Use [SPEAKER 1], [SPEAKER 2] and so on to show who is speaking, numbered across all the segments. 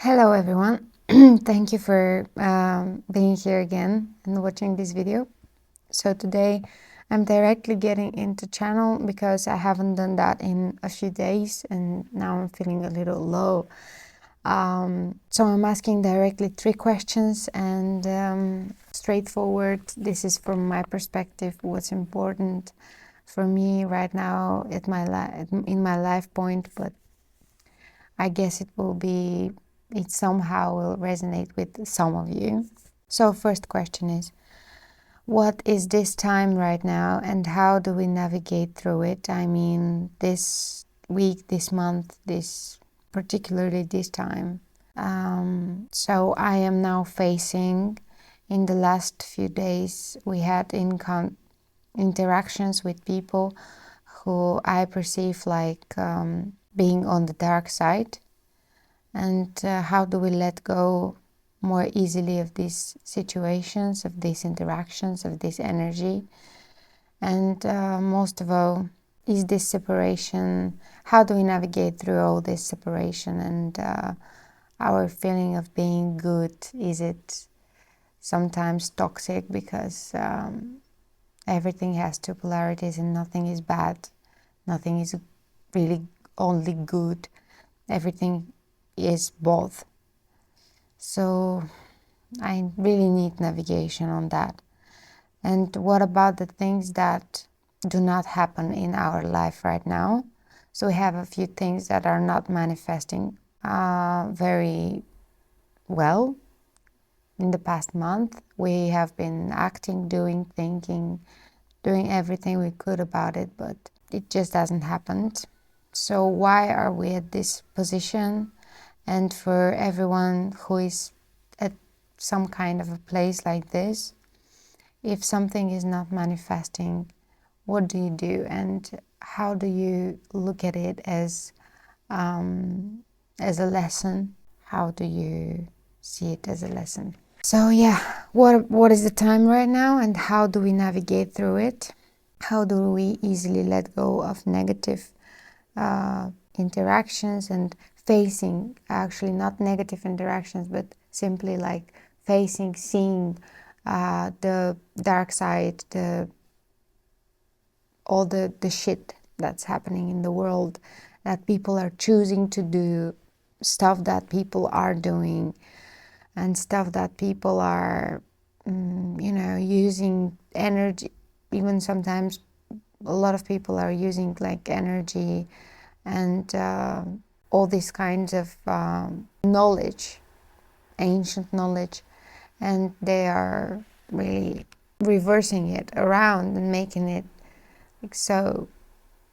[SPEAKER 1] Hello everyone, thank you for being here again and watching this video. So today I'm directly getting into channel because I haven't done that in a few days and now I'm feeling a little low. So I'm asking directly 3 questions and straightforward. This is from my perspective what's important for me right now at in my life point, but I guess it somehow will resonate with some of you. So first question is, what is this time right now and how do we navigate through it? I mean, this week, this month, particularly this time. So I am now facing, in the last few days, we had interactions with people who I perceive like being on the dark side. And how do we let go more easily of these situations, of these interactions, of this energy? And most of all, is this separation, how do we navigate through all this separation and our feeling of being good? Is it sometimes toxic because everything has 2 polarities and nothing is bad, nothing is really only good, everything is both. So I really need navigation on that. And what about the things that do not happen in our life right now? So we have a few things that are not manifesting very well. In the past month, we have been acting, doing, thinking, doing everything we could about it, but it just hasn't happened. So why are we at this position? And for everyone who is at some kind of a place like this, if something is not manifesting, what do you do? And how do you look at it as a lesson? How do you see it as a lesson? So yeah, what is the time right now and how do we navigate through it? How do we easily let go of negative interactions and facing, actually not negative interactions, but simply like seeing the dark side, all the shit that's happening in the world, that people are choosing to do, stuff that people are doing, and stuff that people are, using energy. Even sometimes a lot of people are using like energy and all these kinds of knowledge, ancient knowledge, and they are really reversing it around and making it like so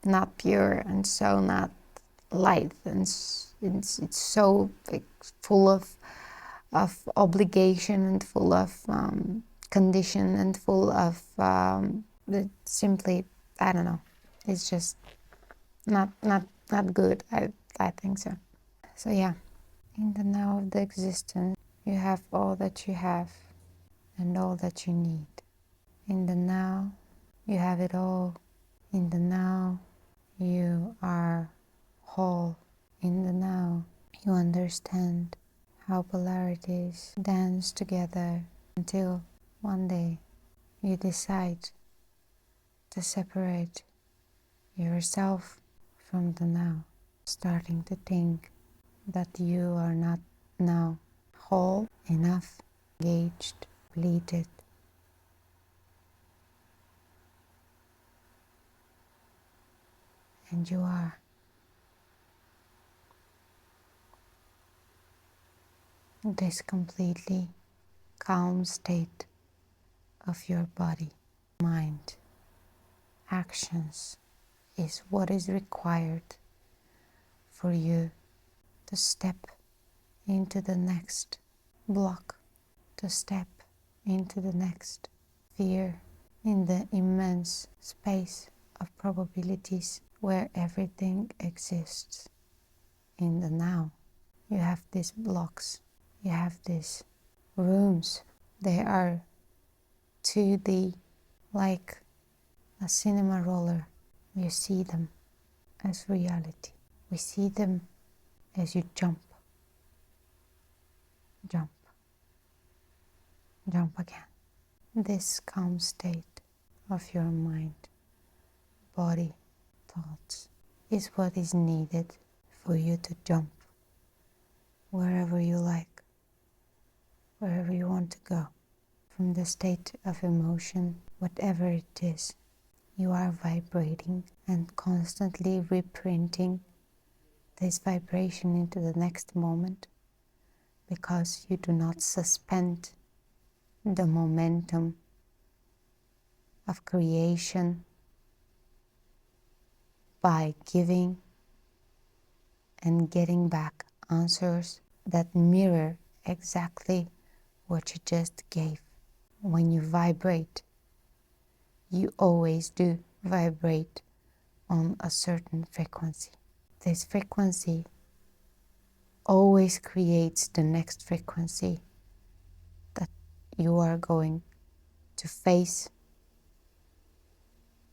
[SPEAKER 1] not pure and so not light, and it's so like full of obligation and full of condition and full of simply, I don't know, it's just not good. I think so. So yeah, in the now of the existence, you have all that you have and all that you need. In the now, you have it all. In the now, you are whole. In the now, you understand how polarities dance together until one day you decide to separate yourself from the now, starting to think that you are not now whole enough, engaged, completed. And you are. This completely calm state of your body, mind, actions is what is required for you to step into the next block, to step into the next sphere in the immense space of probabilities where everything exists in the now. You have these blocks, you have these rooms. They are 2D, like a cinema roller. You see them as reality. We see them as you jump Jump. Jump again. This calm state of your mind, body, thoughts is what is needed for you to jump wherever you like, wherever you want to go. From the state of emotion, whatever it is, you are vibrating and constantly reprinting this vibration into the next moment, because you do not suspend the momentum of creation by giving and getting back answers that mirror exactly what you just gave. When you vibrate, you always do vibrate on a certain frequency. This frequency always creates the next frequency that you are going to face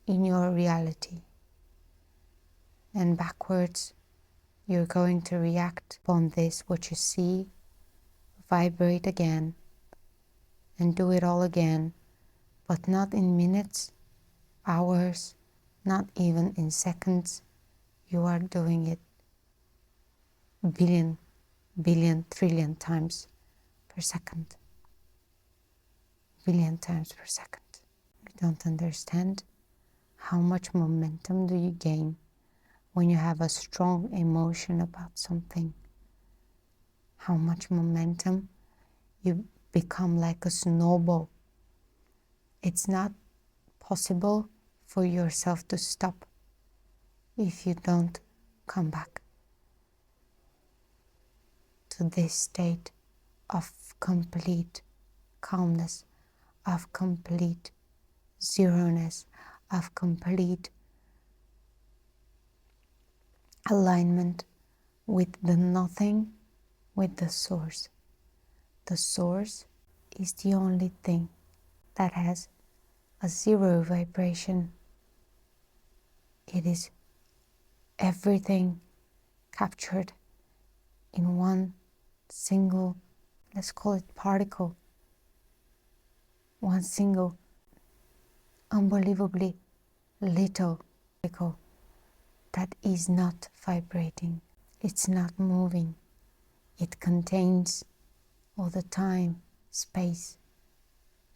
[SPEAKER 1] in your reality. And backwards, you're going to react upon this, what you see, vibrate again, and do it all again, but not in minutes, hours, not even in seconds. You are doing it billion, trillion times per second. Billion times per second. You don't understand how much momentum do you gain when you have a strong emotion about something. How much momentum you become like a snowball. It's not possible for yourself to stop if you don't come back to this state of complete calmness, of complete zeroness, of complete alignment with the nothing, with the source. The source is the only thing that has a zero vibration. It is everything captured in one single, let's call it particle, one single unbelievably little particle that is not vibrating. It's not moving. It contains all the time, space,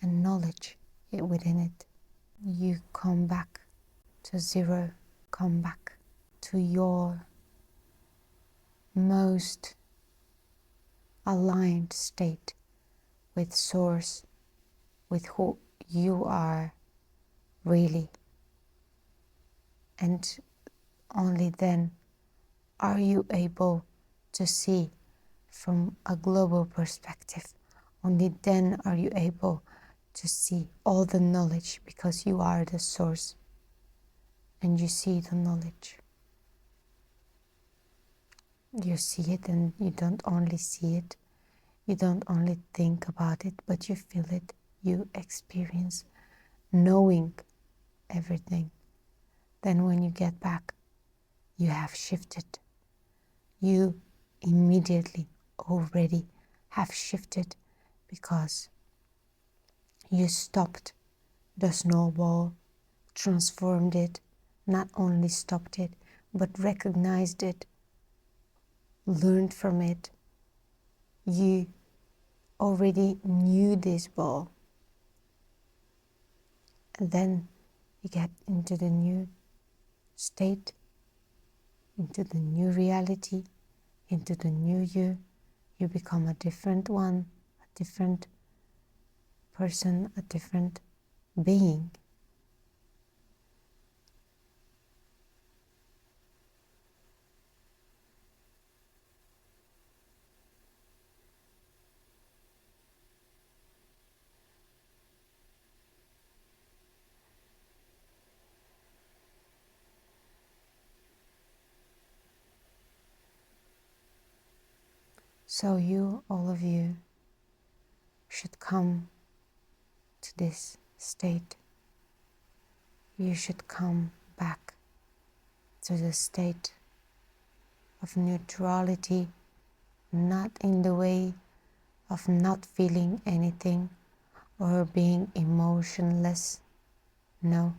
[SPEAKER 1] and knowledge within it. You come back to zero, come back to your most aligned state with source, with who you are really. And only then are you able to see from a global perspective. Only then are you able to see all the knowledge, because you are the source and you see the knowledge. You see it, and you don't only see it, you don't only think about it, but you feel it, you experience knowing everything. Then when you get back, you have shifted. You immediately already have shifted, because you stopped the snowball, transformed it, not only stopped it, but recognized it, learned from it. You already knew this ball. And then you get into the new state, into the new reality, into the new you. You become a different one, a different person, a different being. So you, all of you, should come to this state. You should come back to the state of neutrality, not in the way of not feeling anything or being emotionless. No.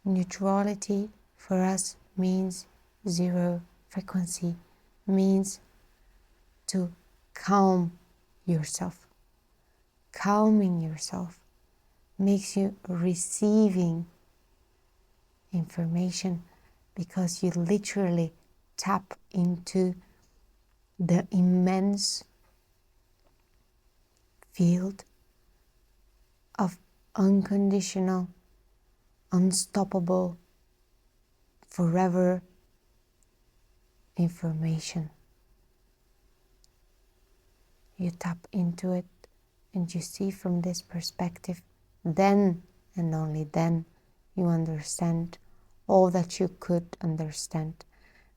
[SPEAKER 1] Neutrality for us means zero frequency, means to calm yourself. Calming yourself makes you receiving information, because you literally tap into the immense field of unconditional, unstoppable, forever information. You tap into it and you see from this perspective. Then and only then you understand all that you could understand,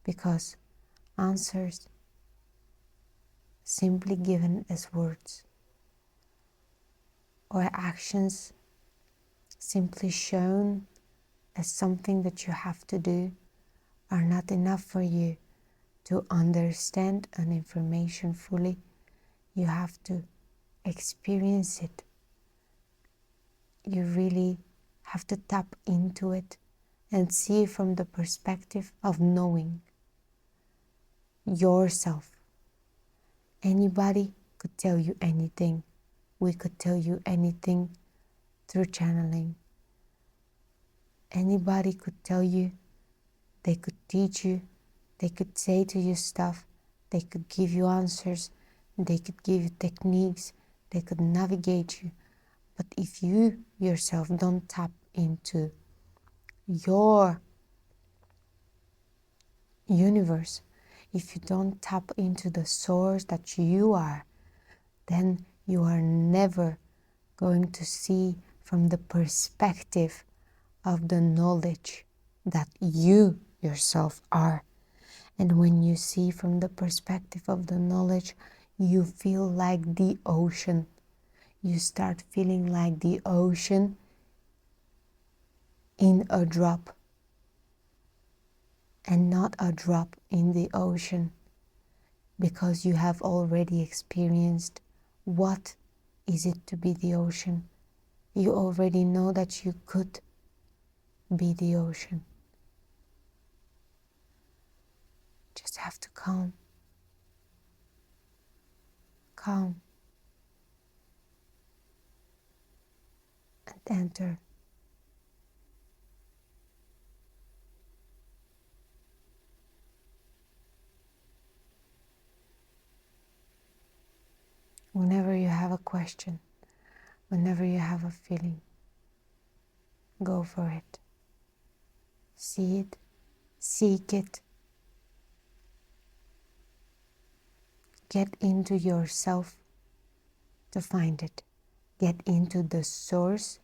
[SPEAKER 1] because answers simply given as words or actions simply shown as something that you have to do are not enough for you to understand an information fully. You have to experience it. You really have to tap into it and see from the perspective of knowing yourself. Anybody could tell you anything. We could tell you anything through channeling. Anybody could tell you, they could teach you, they could say to you stuff, they could give you answers, they could give you techniques, they could navigate you. But if you yourself don't tap into your universe, if you don't tap into the source that you are, then you are never going to see from the perspective of the knowledge that you yourself are. And when you see from the perspective of the knowledge, you feel like the ocean. You start feeling like the ocean in a drop, and not a drop in the ocean, because you have already experienced what is it to be the ocean. You already know that you could be the ocean. Just have to calm and enter. Whenever you have a question, whenever you have a feeling, go for it. See it, seek it. Get into yourself to find it. Get into the source,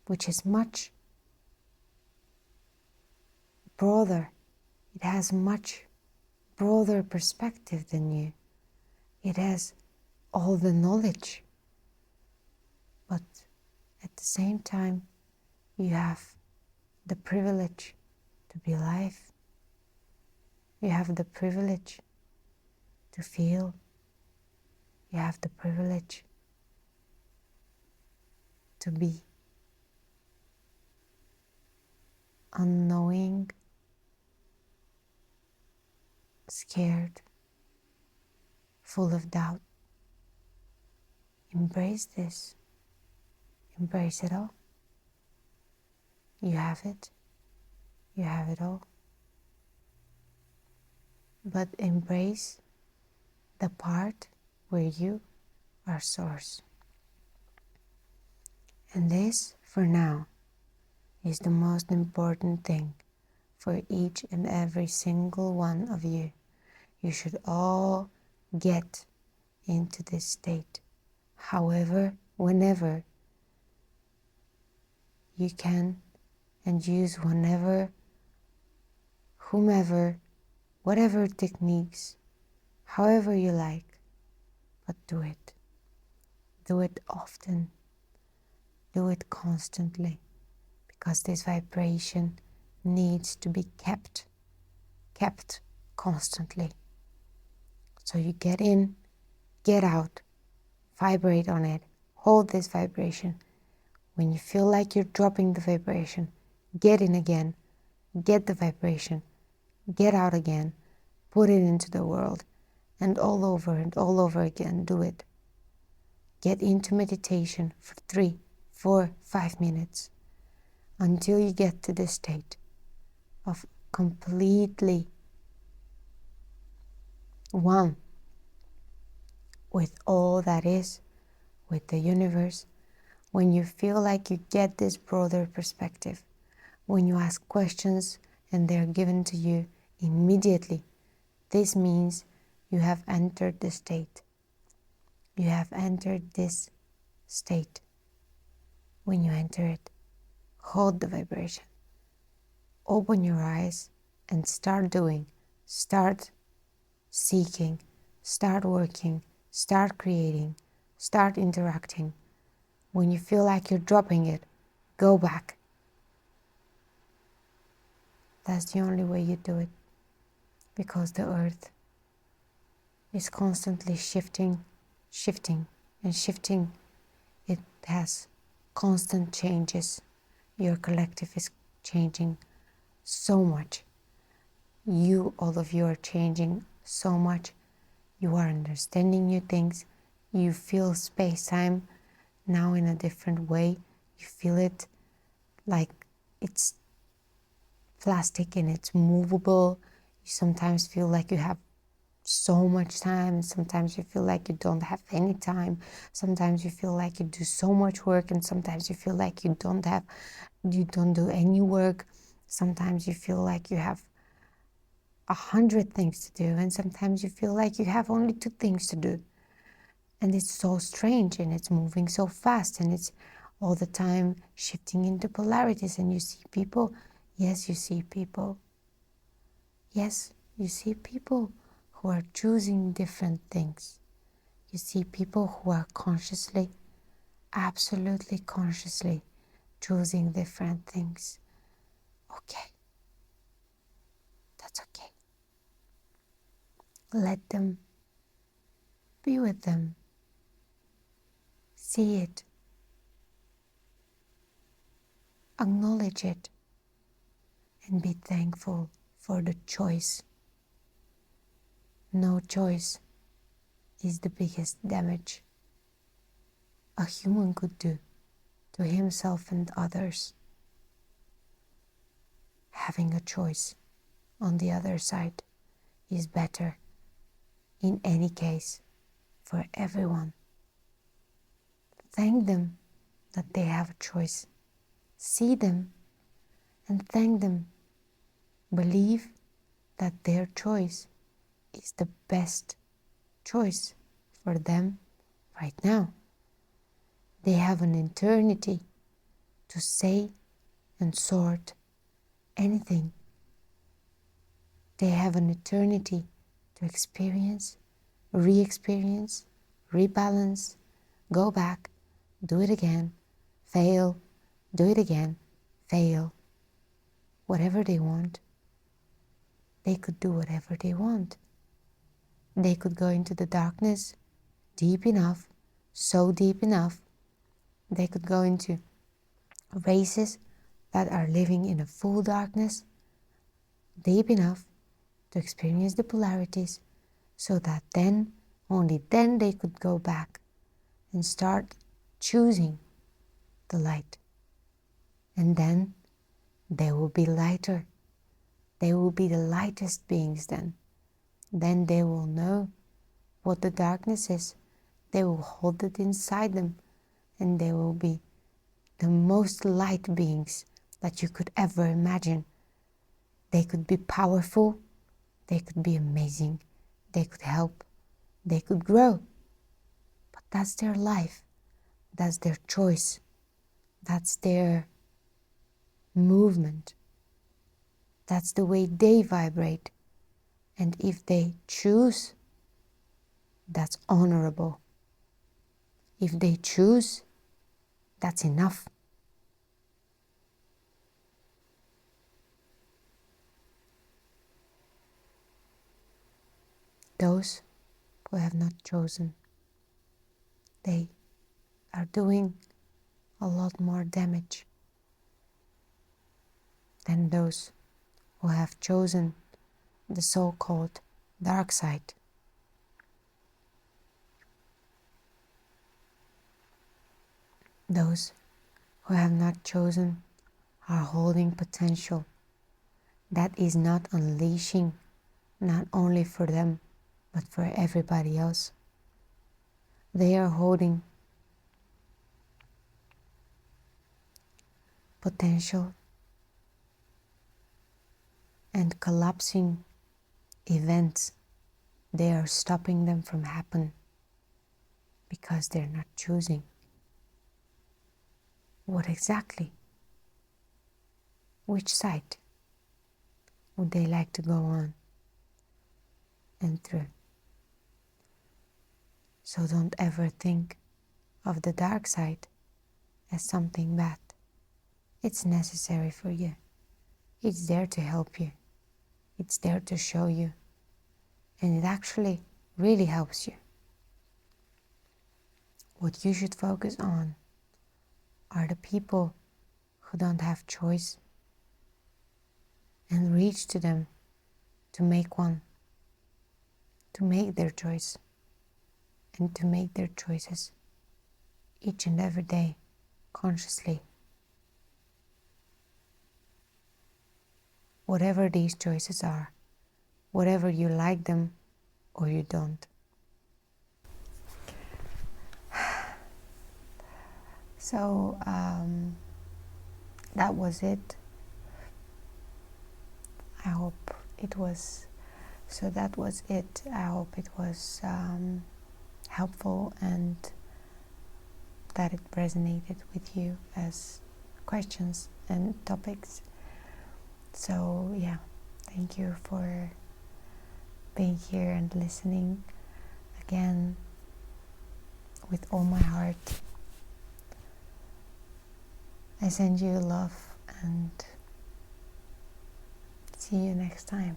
[SPEAKER 1] which is much broader. It has much broader perspective than you. It has all the knowledge. But at the same time, you have the privilege to be alive. You have the privilege to feel. You have the privilege to be unknowing, scared, full of doubt. Embrace this. Embrace it all. You have it. You have it all. But embrace the part where you are source. And this, for now, is the most important thing for each and every single one of you. You should all get into this state. However, whenever you can, and use whenever, whomever, whatever techniques, however you like, but do it. Do it often. Do it constantly, because this vibration needs to be kept constantly, So you get in, get out, vibrate on it, hold this vibration. When you feel like you're dropping the vibration, get in again, get the vibration, get out again, put it into the world, and all over again, do it. Get into meditation for 3, 4, 5 minutes until you get to this state of completely one with all that is, with the universe. When you feel like you get this broader perspective, when you ask questions and they're given to you immediately, this means you have entered the state. You have entered this state. When you enter it, hold the vibration. Open your eyes and start doing. Start seeking. Start working. Start creating. Start interacting. When you feel like you're dropping it, go back. That's the only way you do it. Because the earth is constantly shifting, and shifting. It has constant changes. Your collective is changing so much. All of you are changing so much. You are understanding new things. You feel space-time now in a different way. You feel it like it's plastic and it's movable. You sometimes feel like you have so much time. Sometimes you feel like you don't have any time. Sometimes you feel like you do so much work, and sometimes you feel like you don't do any work. Sometimes you feel like you have 100 things to do, and sometimes you feel like you have only 2 things to do. And it's so strange, and it's moving so fast, and it's all the time shifting into polarities. And you see people. Yes, you see people. Yes, you see people who are choosing different things. You see people who are consciously, absolutely consciously choosing different things. Okay, that's okay. Let them, be with them, see it, acknowledge it, and be thankful for the choice. No choice is the biggest damage a human could do to himself and others. Having a choice on the other side is better in any case for everyone. Thank them that they have a choice. See them and thank them. Believe that their choice is the best choice for them right now. They have an eternity to say and sort anything. They have an eternity to experience, re-experience, rebalance, go back, do it again, fail, do it again, fail. Whatever they want, they could do whatever they want. They could go into the darkness deep enough, so deep enough. They could go into races that are living in a full darkness, deep enough to experience the polarities, so that then, only then, they could go back and start choosing the light. And then they will be lighter. They will be the lightest beings then. Then they will know what the darkness is. They will hold it inside them, and they will be the most light beings that you could ever imagine. They could be powerful, they could be amazing, they could help, they could grow. But that's their life, that's their choice, that's their movement, that's the way they vibrate. And if they choose, that's honorable. If they choose, that's enough. Those who have not chosen. They are doing a lot more damage than those who have chosen the so-called dark side. Those who have not chosen are holding potential that is not unleashing, not only for them, but for everybody else. They are holding potential and collapsing events. They are stopping them from happening because they're not choosing. What exactly? Which side would they like to go on and through? So don't ever think of the dark side as something bad. It's necessary for you. It's there to help you. It's there to show you. And it actually really helps you. What you should focus on are the people who don't have choice, and reach to them to make one, to make their choice, and to make their choices each and every day consciously. Whatever these choices are, whatever you like them or you don't. So that was it. I hope it was. So that was it. I hope it was helpful and that it resonated with you as questions and topics. So yeah, thank you for being here and listening again with all my heart. I send you love and see you next time.